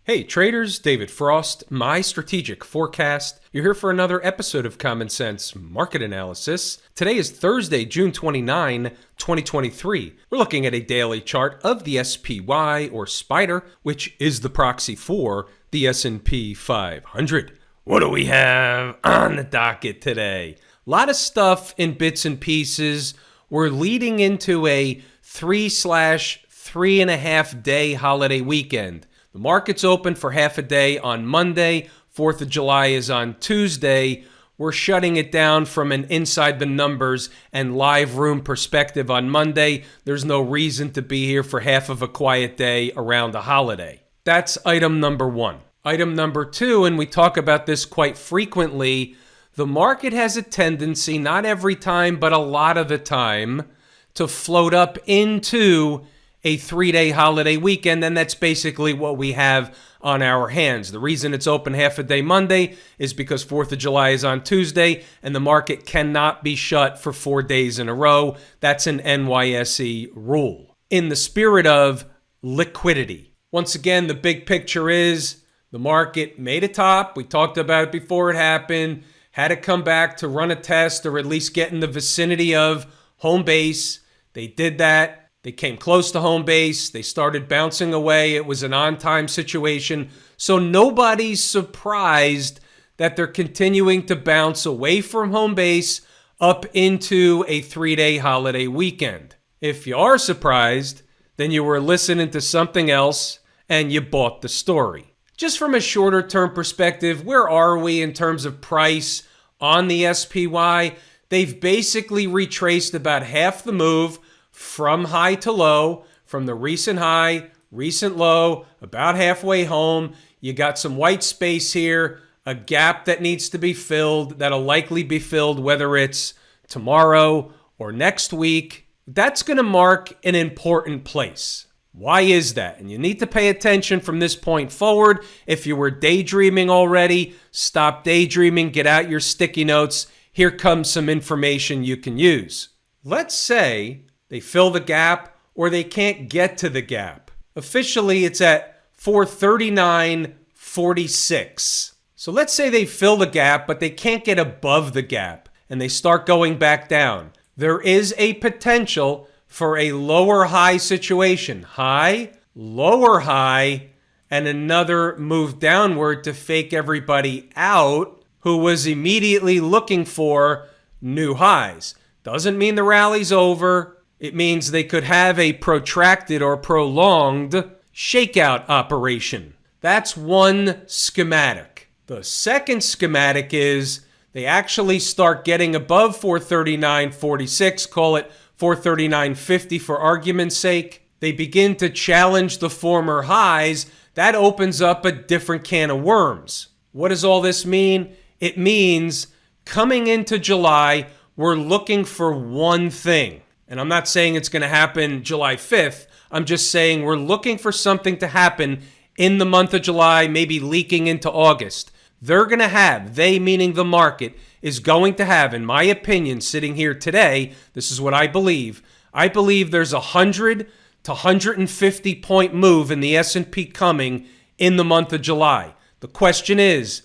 Hey traders, David Frost, my strategic forecast. You're here for another episode of Common Sense Market Analysis. Today is Thursday, June 29, 2023. We're looking at a daily chart of the SPY or SPDR, which is the proxy for the S&P 500. What do we have on the docket today? A lot of stuff in bits and pieces. We're leading into a 3/3.5 day holiday weekend. The market's open for half a day on Monday. 4th of July is on Tuesday. We're shutting it down from an inside the numbers and live room perspective on Monday. There's no reason to be here for half of a quiet day around a holiday. That's item number one. Item number two, and we talk about this quite frequently, the market has a tendency, not every time, but a lot of the time, to float up into a 3-day holiday weekend, and that's basically what we have on our hands. The reason it's open half a day Monday is because 4th of July is on Tuesday, and the market cannot be shut for 4 days in a row. That's an NYSE rule. In the spirit of liquidity. Once again, the big picture is the market made a top. We talked about it before it happened. Had to come back to run a test or at least get in the vicinity of home base. They did that. They came close to home base. They started bouncing away. It was an on-time situation. So nobody's surprised that they're continuing to bounce away from home base up into a 3-day holiday weekend. If you are surprised, then you were listening to something else and you bought the story. Just from a shorter term perspective, where are we in terms of price on the SPY? They've basically retraced about half the move from high to low, from the recent high, recent low, about halfway home. You got some white space here, a gap that needs to be filled, that'll likely be filled whether it's tomorrow or next week. That's going to mark an important place. Why is that? And you need to pay attention from this point forward. If you were daydreaming already, stop daydreaming, get out your sticky notes. Here comes some information you can use. Let's say they fill the gap or they can't get to the gap. Officially, it's at 439.46. So let's say they fill the gap, but they can't get above the gap and they start going back down. There is a potential for a lower high situation. High, lower high, and another move downward to fake everybody out who was immediately looking for new highs. Doesn't mean the rally's over. It means they could have a protracted or prolonged shakeout operation. That's one schematic. The second schematic is they actually start getting above 439.46, call it 439.50 for argument's sake. They begin to challenge the former highs. That opens up a different can of worms. What does all this mean? It means coming into July, we're looking for one thing. And I'm not saying it's going to happen July 5th. I'm just saying we're looking for something to happen in the month of July, maybe leaking into August. They meaning the market, is going to have, in my opinion, sitting here today, this is what I believe. I believe there's 100 to 150 point move in the S&P coming in the month of July. The question is,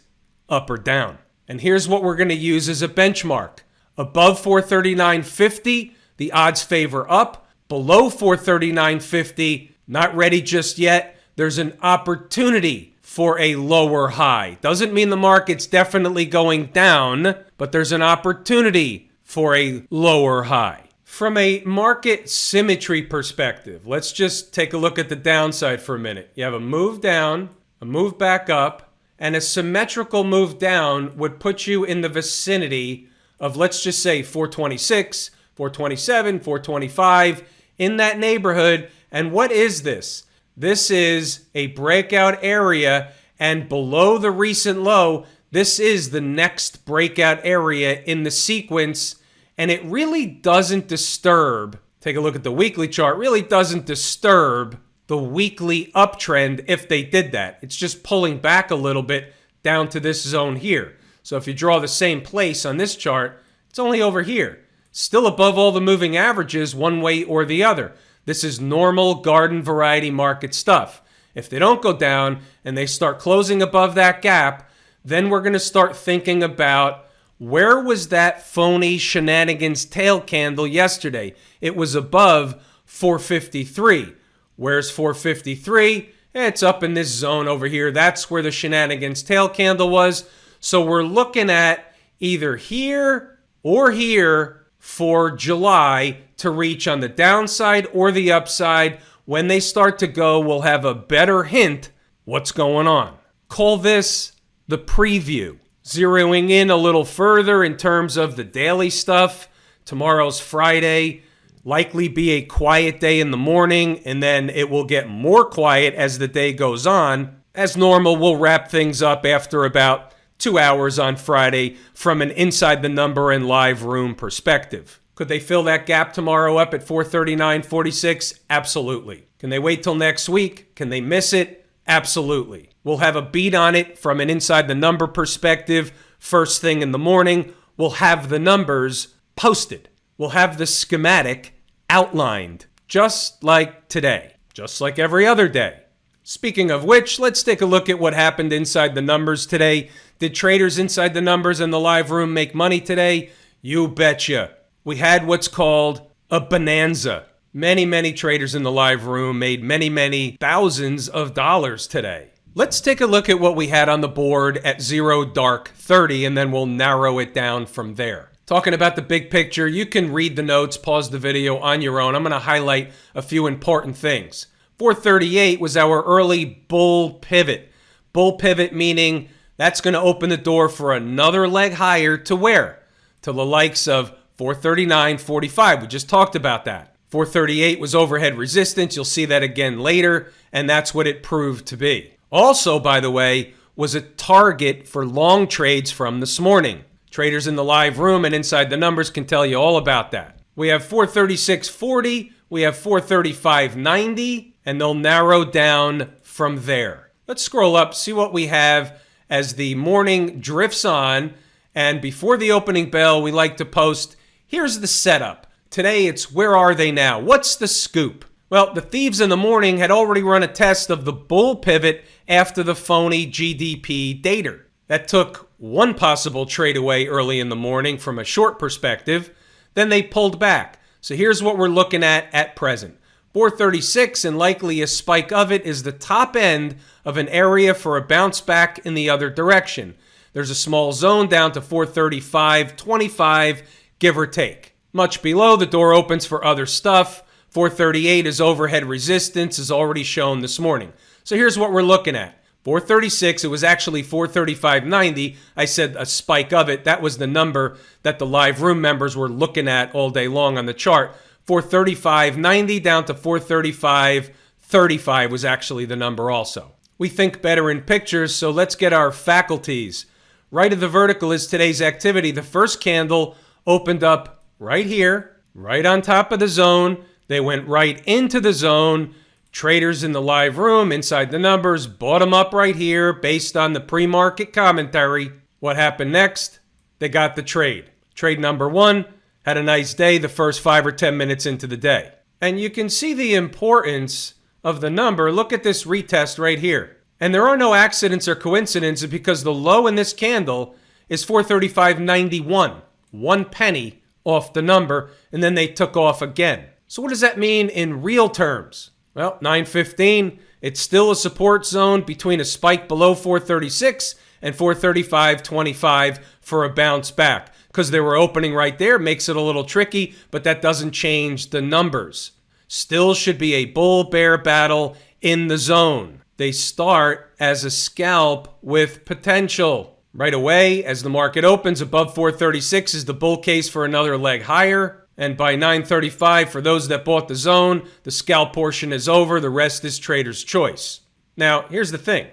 up or down? And here's what we're going to use as a benchmark. Above 439.50, the odds favor up. Below 439.50, not ready just yet. There's an opportunity for a lower high. Doesn't mean the market's definitely going down, but there's an opportunity for a lower high. From a market symmetry perspective, let's just take a look at the downside for a minute. You have a move down, a move back up, and a symmetrical move down would put you in the vicinity of, let's just say, 426, 427, 425, in that neighborhood. And what is this? This is a breakout area, and below the recent low, this is the next breakout area in the sequence, and it really doesn't disturb, take a look at the weekly chart, really doesn't disturb the weekly uptrend if they did that. It's just pulling back a little bit down to this zone here. So if you draw the same place on this chart, it's only over here. Still above all the moving averages one way or the other. This is normal garden variety market stuff. If they don't go down and they start closing above that gap, then we're going to start thinking about where was that phony shenanigans tail candle yesterday? It was above 453. Where's 453? It's up in this zone over here. That's where the shenanigans tail candle was. So we're looking at either here or here for July to reach on the downside or the upside. When they start to go, we'll have a better hint what's going on. Call this the preview. Zeroing in a little further in terms of the daily stuff. Tomorrow's Friday. Likely be a quiet day in the morning, and then it will get more quiet as the day goes on. As normal, we'll wrap things up after about 2 hours on Friday from an inside the number and live room perspective. Could they fill that gap tomorrow up at 439.46? Absolutely. Can they wait till next week? Can they miss it? Absolutely. We'll have a beat on it from an inside the number perspective first thing in the morning. We'll have the numbers posted. We'll have the schematic outlined, just like today, just like every other day. Speaking of which, let's take a look at what happened inside the numbers today. Did traders inside the numbers and the live room make money today? You betcha. We had what's called a bonanza. Many traders in the live room made many thousands of dollars today. Let's take a look at what we had on the board at 0 dark 30, and then we'll narrow it down from there. Talking about the big picture, you can read the notes, pause the video on your own. I'm going to highlight a few important things. 438 was our early bull pivot. Bull pivot meaning that's going to open the door for another leg higher to where? To the likes of 439.45. We just talked about that. 438 was overhead resistance. You'll see that again later, and that's what it proved to be. Also, by the way, was a target for long trades from this morning. Traders in the live room and inside the numbers can tell you all about that. We have 436.40, we have 435.90, and they'll narrow down from there. Let's scroll up, see what we have as the morning drifts on. And before the opening bell, we like to post, here's the setup. Today it's where are they now? What's the scoop? Well, the thieves in the morning had already run a test of the bull pivot after the phony GDP data. That took one possible trade away early in the morning from a short perspective. Then they pulled back. So here's what we're looking at present. 436 and likely a spike of it is the top end of an area for a bounce back in the other direction. There's a small zone down to 435.25, give or take. Much below, the door opens for other stuff. 438 is overhead resistance, is already shown this morning. So here's what we're looking at. 436, it was actually 435.90. I said a spike of it. That was the number that the live room members were looking at all day long on the chart. 435.90 down to 435.35 was actually the number also. We think better in pictures, so let's get our faculties. Right of the vertical is today's activity. The first candle opened up right here, right on top of the zone. They went right into the zone. Traders in the live room, inside the numbers, bought them up right here based on the pre-market commentary. What happened next? They got the trade. Trade number one had a nice day the first 5 or 10 minutes into the day. And you can see the importance of the number. Look at this retest right here. And there are no accidents or coincidences because the low in this candle is 435.91. 1 penny off the number, and then they took off again. So what does that mean in real terms? Well, 9:15, it's still a support zone between a spike below 436 and 435.25 for a bounce back. Because they were opening right there makes it a little tricky, but that doesn't change the numbers. Still should be a bull-bear battle in the zone. They start as a scalp with potential. Right away, as the market opens above 436 is the bull case for another leg higher. And by 9:35, for those that bought the zone, the scalp portion is over. The rest is trader's choice. Now, here's the thing.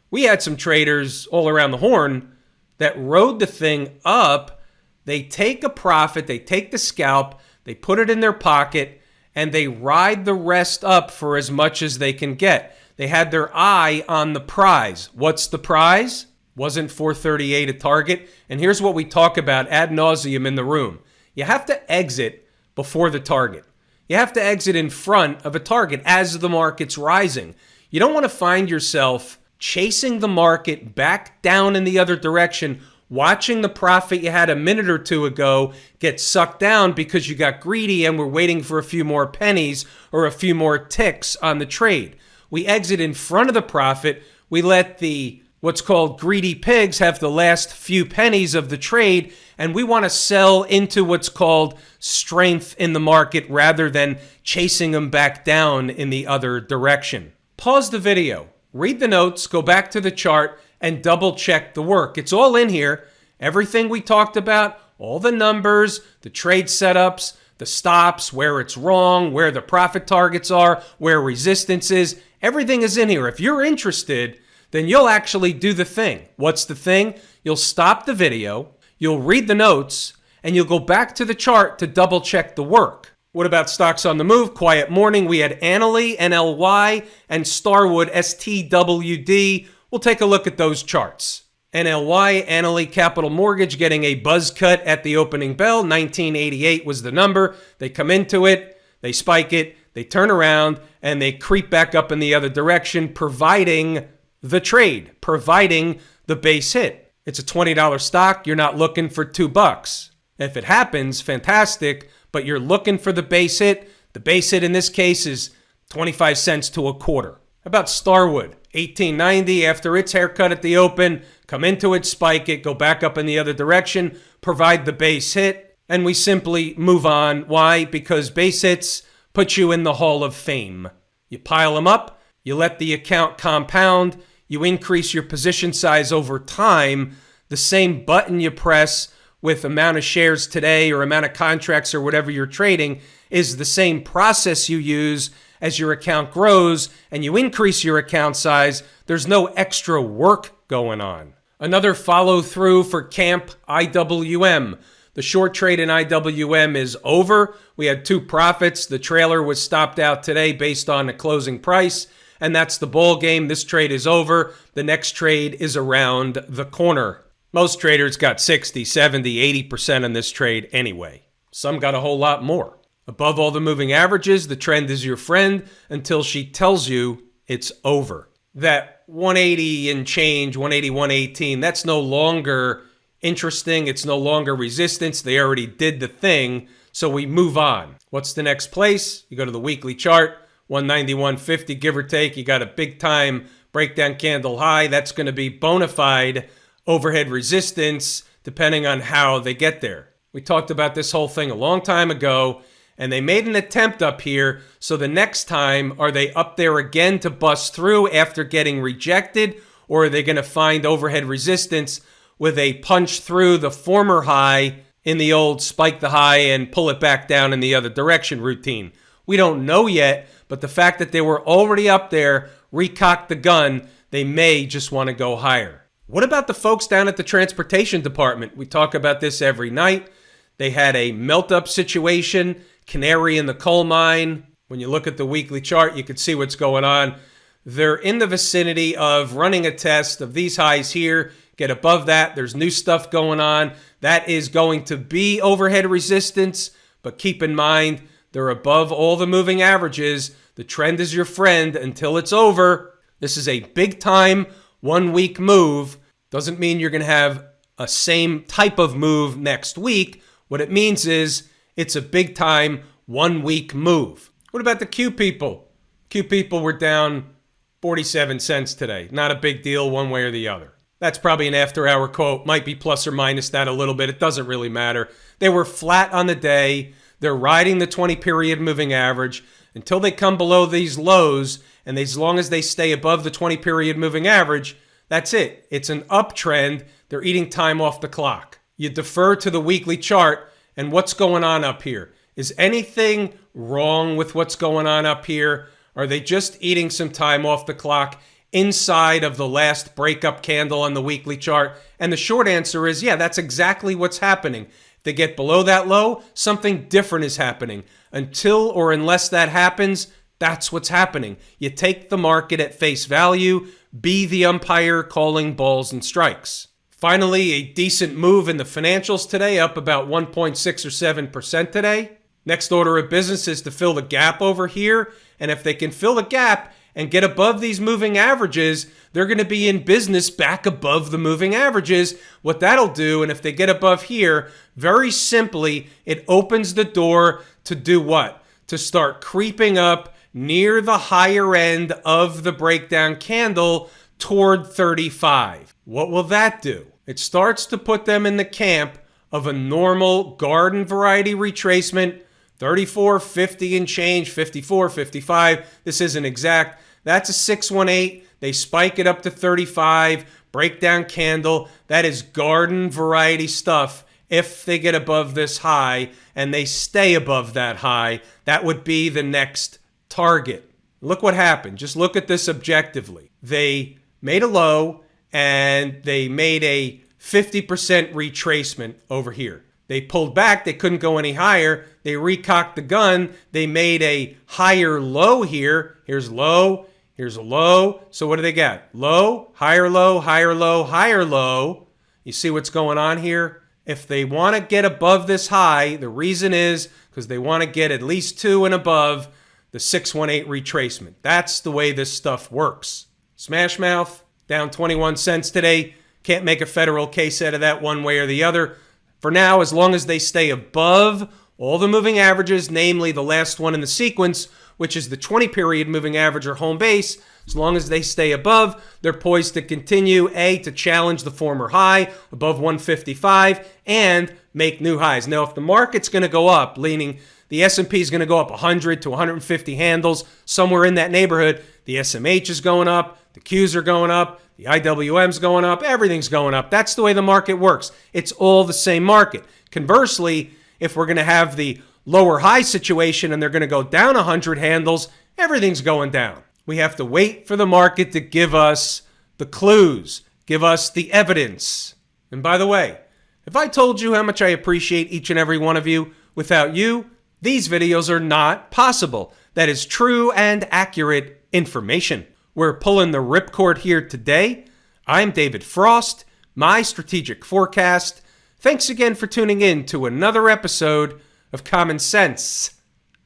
We had some traders all around the horn that rode the thing up. They take a profit, they take the scalp, they put it in their pocket, and they ride the rest up for as much as they can get. They had their eye on the prize. What's the prize? Wasn't 438 a target? And here's what we talk about ad nauseum in the room. You have to exit before the target. You have to exit in front of a target as the market's rising. You don't want to find yourself chasing the market back down in the other direction, watching the profit you had a minute or two ago get sucked down because you got greedy and were waiting for a few more pennies or a few more ticks on the trade. We exit in front of the profit. We let the what's called greedy pigs have the last few pennies of the trade, and we want to sell into what's called strength in the market rather than chasing them back down in the other direction. Pause the video, read the notes, go back to the chart, and double check the work. It's all in here. Everything we talked about, all the numbers, the trade setups, the stops, where it's wrong, where the profit targets are, where resistance is, everything is in here. If you're interested, then you'll actually do the thing. What's the thing? You'll stop the video, you'll read the notes, and you'll go back to the chart to double check the work. What about stocks on the move? Quiet morning. We had Annaly, NLY, and Starwood, STWD. We'll take a look at those charts. NLY, Annaly Capital Mortgage, getting a buzz cut at the opening bell. 1988 was the number. They come into it, they spike it, they turn around, and they creep back up in the other direction, providing the trade, providing the base hit. It's a $20 stock. You're not looking for $2. If it happens, fantastic, but you're looking for the base hit. The base hit in this case is 25 cents to a quarter. How about Starwood? 1890, after its haircut at the open, come into it, spike it, go back up in the other direction, provide the base hit, and we simply move on. Why? Because base hits put you in the Hall of Fame. You pile them up, you let the account compound, you increase your position size over time. The same button you press with amount of shares today or amount of contracts or whatever you're trading is the same process you use as your account grows and you increase your account size. There's no extra work going on. Another follow through for Camp IWM. The short trade in IWM is over. We had 2 profits. The trailer was stopped out today based on the closing price. And that's the ball game. This trade is over. The next trade is around the corner. Most traders got 60, 70, 80% on this trade anyway. Some got a whole lot more. Above all the moving averages, the trend is your friend until she tells you it's over. That 180 and change, 180, 118, that's no longer interesting. It's no longer resistance. They already did the thing. So we move on. What's the next place? You go to the weekly chart. 190, 150, give or take. You got a big time breakdown candle high. That's going to be bona fide overhead resistance depending on how they get there. We talked about this whole thing a long time ago, and they made an attempt up here. So the next time, are they up there again to bust through after getting rejected, or are they going to find overhead resistance with a punch through the former high in the old spike the high and pull it back down in the other direction routine? We don't know yet. But the fact that they were already up there, recocked the gun, they may just want to go higher. What about the folks down at the transportation department? We talk about this every night. They had a melt-up situation, canary in the coal mine. When you look at the weekly chart, you can see what's going on. They're in the vicinity of running a test of these highs here. Get above that. There's new stuff going on. That is going to be overhead resistance, but keep in mind, they're above all the moving averages. The trend is your friend until it's over. This is a big time 1 week move. Doesn't mean you're going to have a same type of move next week. What it means is it's a big time 1 week move. What about the Q people? Q people were down 47 cents today. Not a big deal one way or the other. That's probably an after hour quote. Might be plus or minus that a little bit. It doesn't really matter. They were flat on the day. They're riding the 20-period moving average until they come below these lows, and as long as they stay above the 20-period moving average, that's it. It's an uptrend. They're eating time off the clock. You defer to the weekly chart, and what's going on up here? Is anything wrong with what's going on up here? Are they just eating some time off the clock inside of the last breakup candle on the weekly chart? And the short answer is, yeah, that's exactly what's happening. They get below that low, something different is happening. Until or unless that happens, that's what's happening. You take the market at face value, be the umpire calling balls and strikes. Finally, a decent move in the financials today, up about 1.6 or 7% today. Next order of business is to fill the gap over here. And if they can fill the gap and get above these moving averages, they're going to be in business back above the moving averages. What that'll do, and if they get above here, very simply, it opens the door to do what? To start creeping up near the higher end of the breakdown candle toward 35. What will that do? It starts to put them in the camp of a normal garden variety retracement, 34, 50 and change, 54, 55. This isn't exact. That's a 618. They spike it up to 35, breakdown candle. That is garden variety stuff. If they get above this high and they stay above that high, that would be the next target. Look what happened. Just look at this objectively. They made a low and they made a 50% retracement over here. They pulled back. They couldn't go any higher. They recocked the gun. They made a higher low here. Here's low. Here's a low. So what do they got? Low, higher low, higher low, higher low. You see what's going on here? If they want to get above this high, the reason is because they want to get at least 2 and above the 618 retracement. That's the way this stuff works. Smash Mouth, down 21 cents today. Can't make a federal case out of that one way or the other. For now, as long as they stay above all the moving averages, namely the last one in the sequence, which is the 20-period moving average or home base, as long as they stay above, they're poised to continue, A, to challenge the former high above 155 and make new highs. Now, if the market's going to go up, leaning the S&P is going to go up 100 to 150 handles, somewhere in that neighborhood, the SMH is going up, the Qs are going up, the IWM's going up, everything's going up. That's the way the market works. It's all the same market. Conversely, if we're going to have the lower high situation and they're going to go down 100 handles, everything's going down. We have to wait for the market to give us the clues, give us the evidence. And by the way, if I told you how much I appreciate each and every one of you, without you, these videos are not possible. That is true and accurate information. We're pulling the ripcord here today. I'm David Frost, my strategic forecast. Thanks again for tuning in to another episode of Common Sense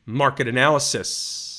Market Analysis.